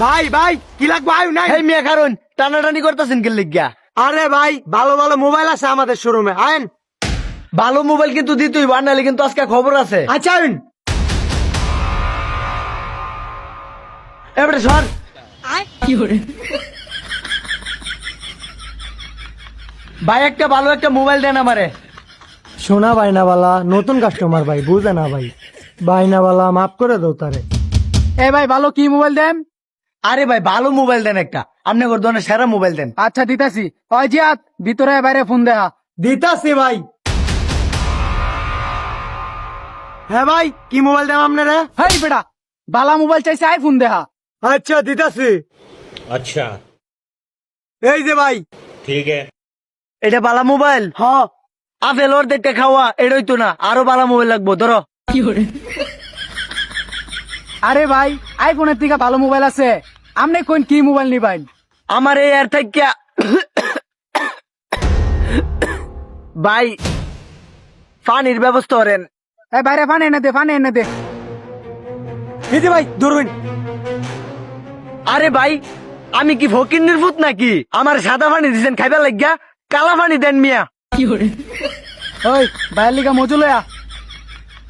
ভাই ভাই কি লাগবে আয়ু নাই এই মিয়া কারণ টানাটানি করতেছেন কে লিগা? আরে ভাই ভালো ভালো মোবাইল আছে আমাদের শোরুমে আয়েন। ভালো মোবাইল কিন্তু দিতেই বানালে কিন্তু আজকে খবর আছে। আচ্ছা আয়ুন। এবারে সর। ভাই একটা ভালো একটা মোবাইল দেন আমারে। শোনা বাইনাওয়ালা নতুন কাস্টমার ভাই বুঝে না ভাই, বাইনাওয়ালা মাফ করে দাও তারে। এ ভাই ভালো কি মোবাইল দেন? আরে ভাই ভালো মোবাইল দেন একটা, আপনি ধরনের সেরা মোবাইল দেন। আচ্ছা দিতাছি। ওই জিয়াদ ভিতরে বাইরে ফোন দেয়া। দিতাছি ভাই। হ্যাঁ ভাই কি মোবাইল দেন আপনারা? হেই বেটা বালা মোবাইল চাইছে আইফোন দেহা। আচ্ছা দিতাছি। अच्छा এই যে ভাই। ठीक है। এটা ভালো মোবাইল? হ্যাঁ আপেল ওর দেখতে খাওয়া এটাই তো না, আরো ভালো মোবাইল লাগবো ধরো। আরে ভাই আইফোনের থেকে ভালো মোবাইল আছে, আপনি কোন কি মোবাইল নিবেন? আমার এই এর থেকে ভাই পানির ব্যবস্থা করেন। এই বাইরে ফান এনে দে, ফান এনে দে। এই যে ভাই ধরুন। আরে ভাই আমি কি ফকির নির্ভূত নাকি? আমার সাদা পানি দিচ্ছেন খাইবার লাগিয়া, কালা পানি দেন মিয়া। ওই বাইরের লিগা মজু লয়া।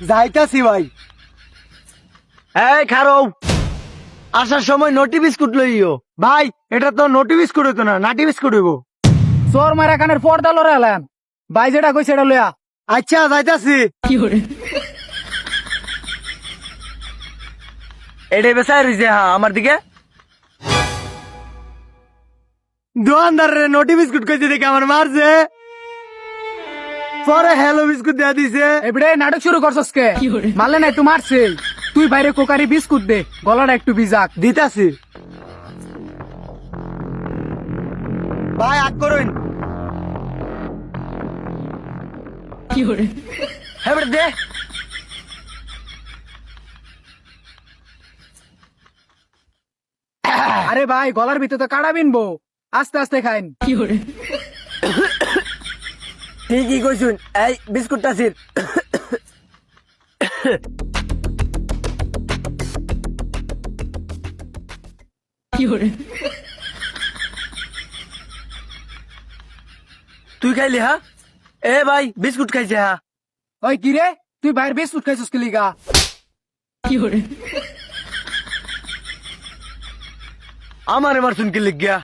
যাইতাছি ভাই। এই খারো, আসার সময় নটি বিস্কুট লইও। ভাই এটা তো নোটি বিস্কুট হইতো না, নাটি বিস্কুট হইব। চোর মারা কানের পর্দা লড়ে এলাম। ভাই যেটা কই সেটা লয়া। আচ্ছা যাইতাছি। এটাই বেসায় রয়েছে হ্যাঁ আমার দিকে। দোকানদার নোটি বিস্কুট কইছে দেখে আমার মারছে, পরে হ্যালো বিস্কুট দেয়া দিছে। এবারে নাটক শুরু করছস কে? মারলে না একটু মারছে। তুই বাইরে কোকারি বিস্কুট দে, গলাটা একটু ভিজাক। দিতাছি। ভাই আগ করুন। হ্যাঁ বেটা দে। আরে ভাই গলার ভিতরে তো কাটা বিনবো, আস্তে আস্তে খাইন। ঠিকই কইছুন, এই বিস্কুটটা ছির। তুই খাইলি হ্যাঁ? এ ভাই বিস্কুট খাইছে হ্যাঁ। ওই কি রে তুই বাইরে বিস্কুট খাইছস কি লিগা? আমার এবার শুনকে লিখ গিয়া।